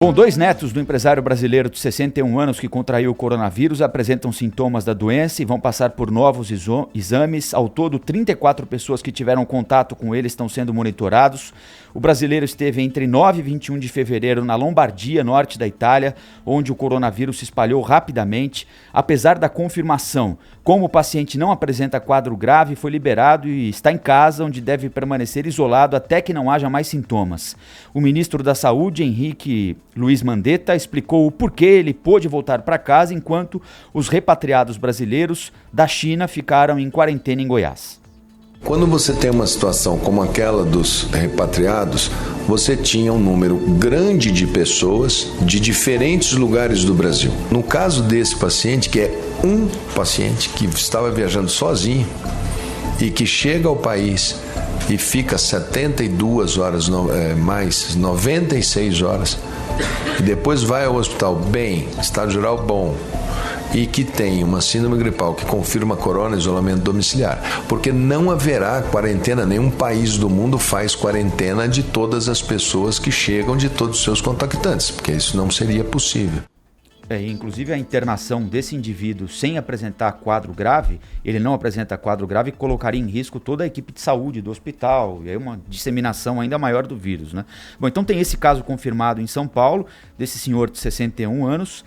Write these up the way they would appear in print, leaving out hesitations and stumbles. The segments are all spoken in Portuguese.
Bom, dois netos do empresário brasileiro de 61 anos que contraiu o coronavírus apresentam sintomas da doença e vão passar por novos exames. Ao todo, 34 pessoas que tiveram contato com ele estão sendo monitorados. O brasileiro esteve entre 9 e 21 de fevereiro na Lombardia, norte da Itália, onde o coronavírus se espalhou rapidamente. Apesar da confirmação, como o paciente não apresenta quadro grave, foi liberado e está em casa, onde deve permanecer isolado até que não haja mais sintomas. O ministro da Saúde, Henrique Luiz Mandetta, explicou o porquê ele pôde voltar para casa enquanto os repatriados brasileiros da China ficaram em quarentena em Goiás. Quando você tem uma situação como aquela dos repatriados, você tinha um número grande de pessoas de diferentes lugares do Brasil. No caso desse paciente, que é um paciente que estava viajando sozinho e que chega ao país e fica 72 horas, mais 96 horas, e depois vai ao hospital bem, estado geral bom, e que tem uma síndrome gripal que confirma corona, isolamento domiciliar, porque não haverá quarentena, nenhum país do mundo faz quarentena de todas as pessoas que chegam, de todos os seus contactantes, porque isso não seria possível. Inclusive a internação desse indivíduo sem apresentar quadro grave, ele não apresenta quadro grave, colocaria em risco toda a equipe de saúde do hospital, e aí uma disseminação ainda maior do vírus, né? Bom, então tem esse caso confirmado em São Paulo, desse senhor de 61 anos,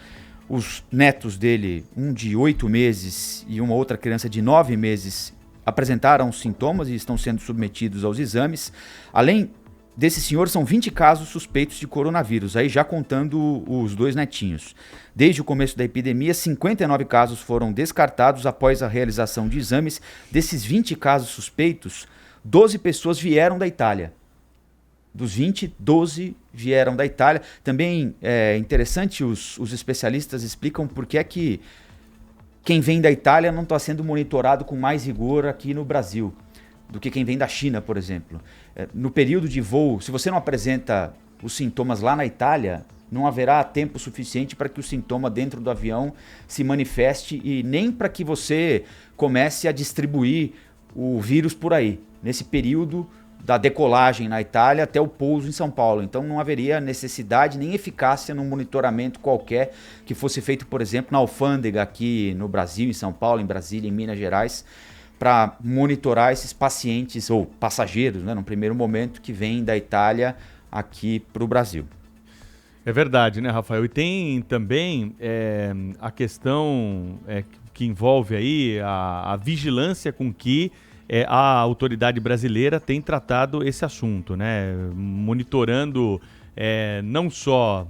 os netos dele, um de 8 meses e uma outra criança de 9 meses, apresentaram sintomas e estão sendo submetidos aos exames. Além desse senhor, são 20 casos suspeitos de coronavírus, aí já contando os dois netinhos. Desde o começo da epidemia, 59 casos foram descartados após a realização de exames. Desses 20 casos suspeitos, 12 pessoas vieram da Itália. Dos 20, 12 vieram da Itália. Também é interessante, os especialistas explicam por que é que quem vem da Itália não está sendo monitorado com mais rigor aqui no Brasil do que quem vem da China, por exemplo. No período de voo, se você não apresenta os sintomas lá na Itália, não haverá tempo suficiente para que o sintoma dentro do avião se manifeste e nem para que você comece a distribuir o vírus por aí. Nesse período da decolagem na Itália até o pouso em São Paulo. Então não haveria necessidade nem eficácia num monitoramento qualquer que fosse feito, por exemplo, na alfândega aqui no Brasil, em São Paulo, em Brasília, em Minas Gerais, para monitorar esses pacientes ou passageiros, né, no primeiro momento, que vêm da Itália aqui para o Brasil. É verdade, né, Rafael? E tem também a questão que envolve aí a vigilância com que a autoridade brasileira tem tratado esse assunto, né? Monitorando não só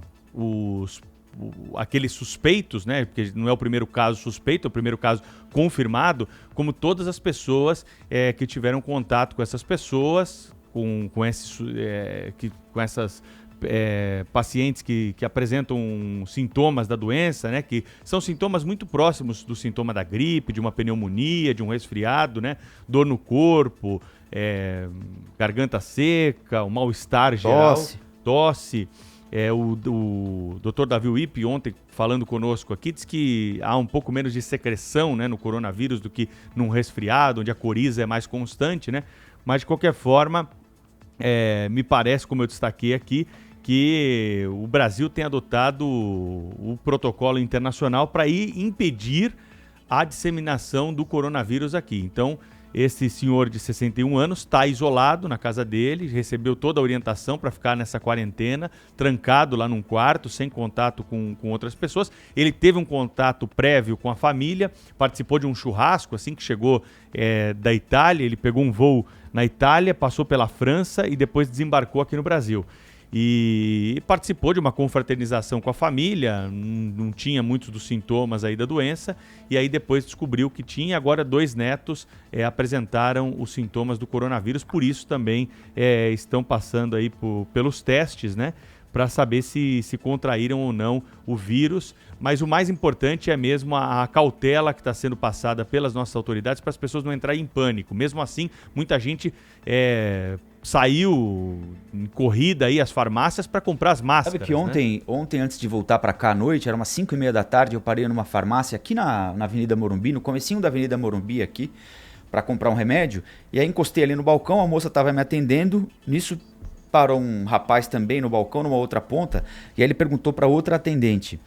aqueles suspeitos, né? Porque não é o primeiro caso suspeito, é o primeiro caso confirmado, como todas as pessoas que tiveram contato com essas pessoas, com essas pacientes que apresentam sintomas da doença, né, que são sintomas muito próximos do sintoma da gripe, de uma pneumonia, de um resfriado, né, dor no corpo, garganta seca, um mal-estar geral, tosse. O Dr. Davi Wipp, ontem falando conosco aqui, diz que há um pouco menos de secreção, né, no coronavírus do que num resfriado, onde a coriza é mais constante, né, mas de qualquer forma, me parece, como eu destaquei aqui, que o Brasil tem adotado o protocolo internacional para impedir a disseminação do coronavírus aqui. Então, esse senhor de 61 anos está isolado na casa dele, recebeu toda a orientação para ficar nessa quarentena, trancado lá num quarto, sem contato com outras pessoas. Ele teve um contato prévio com a família, participou de um churrasco assim que chegou da Itália. Ele pegou um voo na Itália, passou pela França e depois desembarcou aqui no Brasil. E participou de uma confraternização com a família, não tinha muitos dos sintomas aí da doença, e aí depois descobriu que tinha. Agora 2 netos apresentaram os sintomas do coronavírus, por isso também estão passando aí pelos testes, né, para saber se contraíram ou não o vírus. Mas o mais importante é mesmo a cautela que está sendo passada pelas nossas autoridades para as pessoas não entrarem em pânico. Mesmo assim, muita gente saiu em corrida aí às farmácias para comprar as máscaras. Sabe que ontem antes de voltar para cá à noite, era umas 5h30 da tarde, eu parei numa farmácia aqui na Avenida Morumbi, no comecinho da Avenida Morumbi aqui, para comprar um remédio, e aí encostei ali no balcão, a moça estava me atendendo, nisso parou um rapaz também no balcão, numa outra ponta, e aí ele perguntou para outra atendente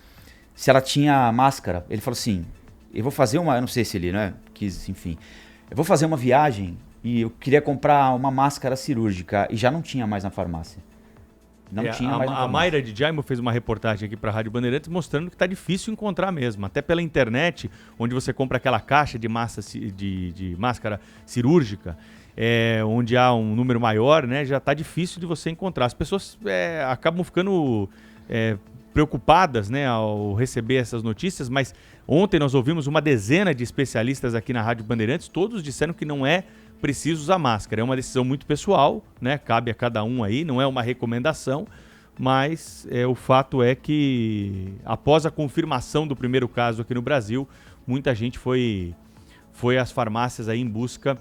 se ela tinha máscara. Ele falou assim, eu vou fazer eu não sei se ele, né, quis, enfim, eu vou fazer uma viagem e eu queria comprar uma máscara cirúrgica e já não tinha mais na farmácia. Não tinha mais na farmácia. A Mayra de Jaimo fez uma reportagem aqui para a Rádio Bandeirantes mostrando que está difícil encontrar mesmo, até pela internet, onde você compra aquela caixa de máscara cirúrgica, onde há um número maior, né, já está difícil de você encontrar. As pessoas acabam ficando preocupadas, né, ao receber essas notícias, mas ontem nós ouvimos uma dezena de especialistas aqui na Rádio Bandeirantes, todos disseram que não é preciso usar máscara. É uma decisão muito pessoal, né, cabe a cada um aí, não é uma recomendação, mas o fato é que após a confirmação do primeiro caso aqui no Brasil, muita gente foi às farmácias aí em busca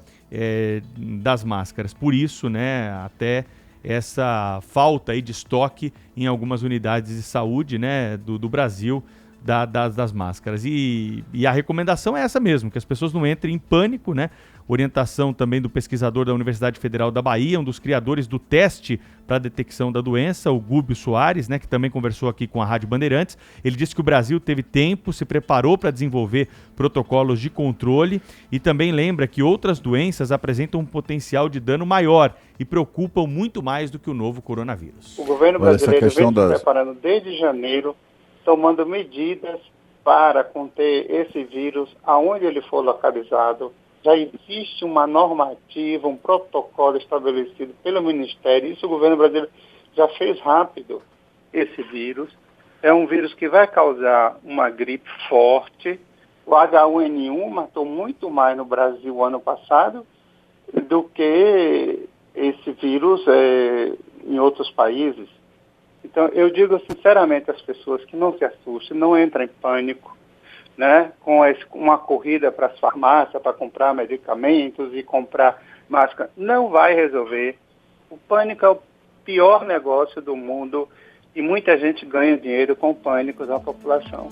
das máscaras. Por isso, né, até essa falta aí de estoque em algumas unidades de saúde, né, do Brasil, das máscaras. E a recomendação é essa mesmo, que as pessoas não entrem em pânico, né? Orientação também do pesquisador da Universidade Federal da Bahia, um dos criadores do teste para a detecção da doença, o Gúbio Soares, né, que também conversou aqui com a Rádio Bandeirantes. Ele disse que o Brasil teve tempo, se preparou para desenvolver protocolos de controle e também lembra que outras doenças apresentam um potencial de dano maior e preocupam muito mais do que o novo coronavírus. O governo brasileiro vem se preparando desde janeiro, tomando medidas para conter esse vírus aonde ele for localizado. Já existe uma normativa, um protocolo estabelecido pelo Ministério. Isso o governo brasileiro já fez rápido esse vírus. É um vírus que vai causar uma gripe forte. O H1N1 matou muito mais no Brasil ano passado do que esse vírus em outros países. Então, eu digo sinceramente às pessoas que não se assustem, não entrem em pânico, né, com uma corrida para as farmácias para comprar medicamentos e comprar máscara. Não vai resolver. O pânico é o pior negócio do mundo e muita gente ganha dinheiro com o pânico da população.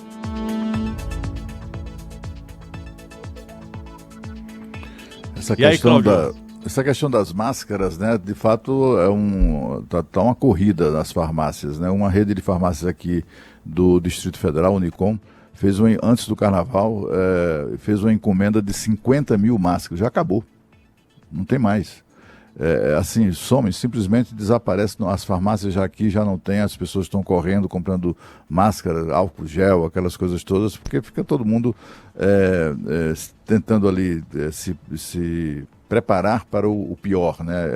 Essa questão das máscaras, né, de fato tá uma corrida nas farmácias, né? Uma rede de farmácias aqui do Distrito Federal, Unicom, antes do Carnaval, fez uma encomenda de 50 mil máscaras. Já acabou. Não tem mais. Assim, simplesmente desaparece. As farmácias já não tem, as pessoas estão correndo, comprando máscara, álcool gel, aquelas coisas todas, porque fica todo mundo tentando ali se preparar para o pior, né?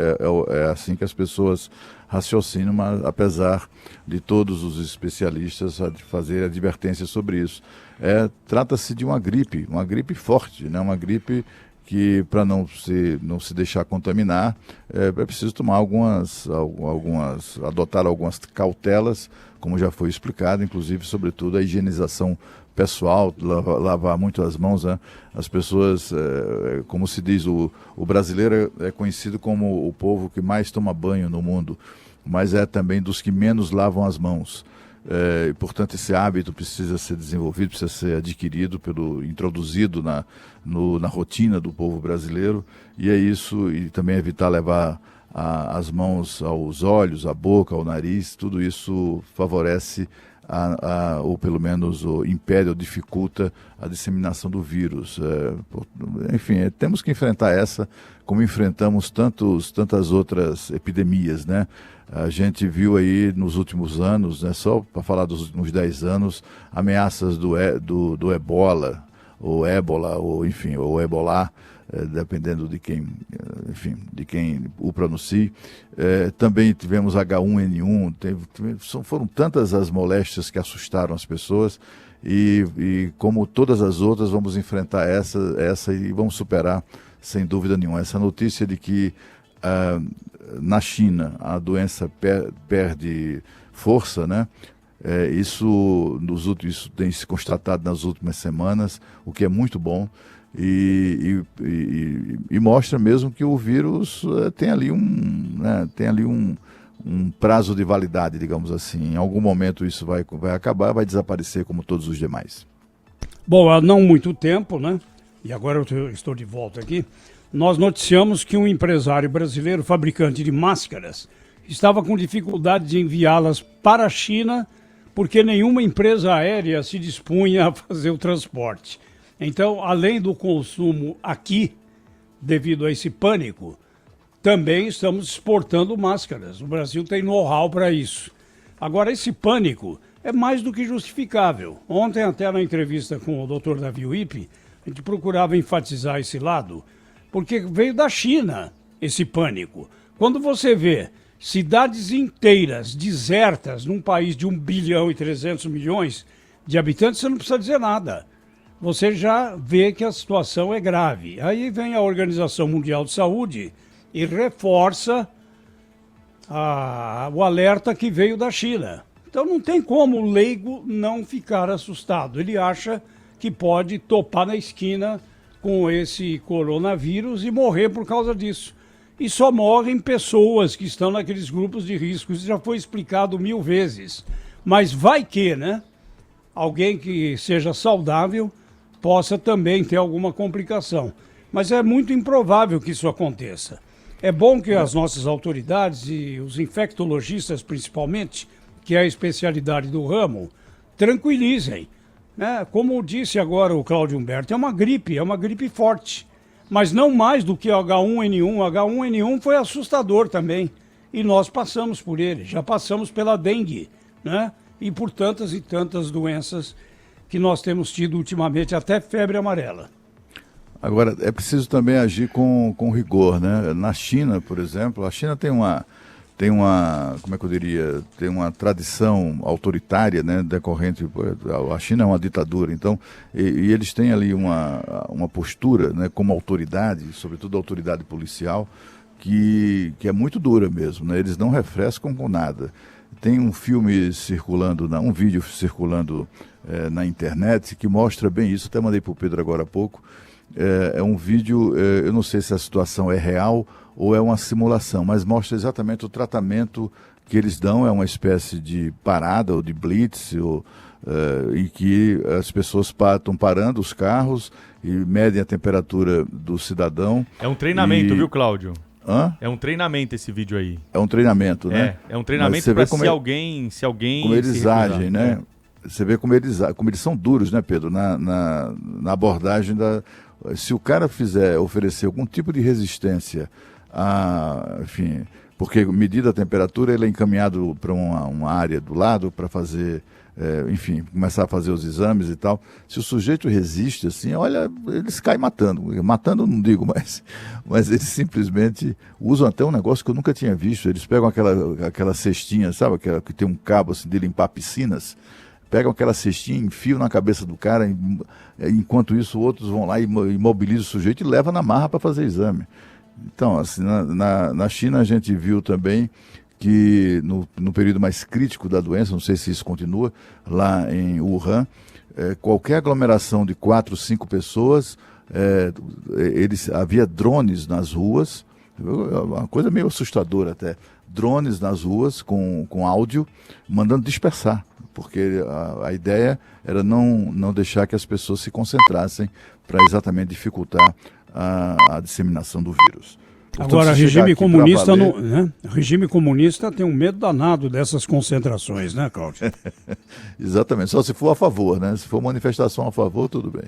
É assim que as pessoas raciocinam, mas apesar de todos os especialistas fazer advertências sobre isso. Trata-se de uma gripe forte, né? Uma gripe que, para não se deixar contaminar, é preciso tomar adotar algumas cautelas, como já foi explicado, inclusive, sobretudo, a higienização pessoal, lavar muito as mãos, né? As pessoas, como se diz, o brasileiro é conhecido como o povo que mais toma banho no mundo, mas é também dos que menos lavam as mãos. E, portanto, esse hábito precisa ser desenvolvido, precisa ser adquirido, introduzido na rotina do povo brasileiro, e é isso, e também evitar levar as mãos aos olhos, à boca, ao nariz. Tudo isso favorece ou pelo menos impede ou dificulta a disseminação do vírus. Enfim, temos que enfrentar como enfrentamos tantas outras epidemias, né? A gente viu aí nos últimos anos, né, só para falar dos últimos 10 anos, ameaças do ebola, ou ébola, ou enfim, ou ebolá, dependendo de quem o pronuncie. Também tivemos H1N1, foram tantas as moléstias que assustaram as pessoas, e como todas as outras, vamos enfrentar essa e vamos superar sem dúvida nenhuma. Essa notícia de que na China a doença perde força, né? Isso tem se constatado nas últimas semanas, o que é muito bom, e mostra mesmo que o vírus tem ali um prazo de validade, digamos assim. Em algum momento isso vai acabar, vai desaparecer como todos os demais. Bom, há não muito tempo, né? E agora eu estou de volta aqui. Nós noticiamos que um empresário brasileiro, fabricante de máscaras, estava com dificuldade de enviá-las para a China, porque nenhuma empresa aérea se dispunha a fazer o transporte. Então, além do consumo aqui, devido a esse pânico, também estamos exportando máscaras. O Brasil tem know-how para isso. Agora, esse pânico é mais do que justificável. Ontem, até na entrevista com o Dr. Davi Wippe, a gente procurava enfatizar esse lado, porque veio da China esse pânico. Quando você vê cidades inteiras desertas num país de 1 bilhão e 300 milhões de habitantes, você não precisa dizer nada. Você já vê que a situação é grave. Aí vem a Organização Mundial de Saúde e reforça o alerta que veio da China. Então não tem como o leigo não ficar assustado. Ele acha que pode topar na esquina com esse coronavírus e morrer por causa disso. E só morrem pessoas que estão naqueles grupos de risco. Isso já foi explicado 1000 vezes. Mas vai que, né? Alguém que seja saudável possa também ter alguma complicação. Mas é muito improvável que isso aconteça. É bom que as nossas autoridades e os infectologistas, principalmente, que é a especialidade do ramo, tranquilizem. Né? Como disse agora o Cláudio Humberto, é uma gripe forte. Mas não mais do que o H1N1. O H1N1 foi assustador também. E nós passamos por ele. Já passamos pela dengue, né? E por tantas e tantas doenças que nós temos tido ultimamente, até febre amarela. Agora, é preciso também agir com rigor, né? Na China, por exemplo, a China tem uma, como é que eu diria, tem uma tradição autoritária, né, decorrente, a China é uma ditadura, então, e eles têm ali uma postura, né, como autoridade, sobretudo a autoridade policial, que é muito dura mesmo, né? Eles não refrescam com nada. Tem um filme circulando, um vídeo circulando na internet que mostra bem isso, até mandei para o Pedro agora há pouco. É um vídeo, eu não sei se a situação é real ou é uma simulação, mas mostra exatamente o tratamento que eles dão, é uma espécie de parada ou de blitz, em que as pessoas estão parando os carros e medem a temperatura do cidadão. É um treinamento, viu, Cláudio? Hã? É um treinamento esse vídeo aí. É um treinamento, né? É um treinamento para se alguém como eles agem, né? Você vê como eles são duros, né, Pedro? Na abordagem da... Se o cara oferecer algum tipo de resistência, enfim, porque medida a temperatura, ele é encaminhado para uma área do lado para fazer, enfim, começar a fazer os exames e tal. Se o sujeito resiste, assim, olha, eles caem matando. Matando não digo, mas eles simplesmente usam até um negócio que eu nunca tinha visto. Eles pegam aquela cestinha, sabe, aquela que tem um cabo assim de limpar piscinas. Pegam aquela cestinha, enfiam na cabeça do cara, enquanto isso outros vão lá e imobilizam o sujeito e levam na marra para fazer exame. Então, assim, na China a gente viu também que no período mais crítico da doença, não sei se isso continua, lá em Wuhan, qualquer aglomeração de 4, 5 pessoas, havia drones nas ruas, uma coisa meio assustadora até, drones nas ruas com áudio, mandando dispersar. Porque a ideia era não deixar que as pessoas se concentrassem para exatamente dificultar a disseminação do vírus. Portanto, agora, regime comunista tem um medo danado dessas concentrações, né, Cláudio? Exatamente, só se for a favor, né? Se for manifestação a favor, tudo bem.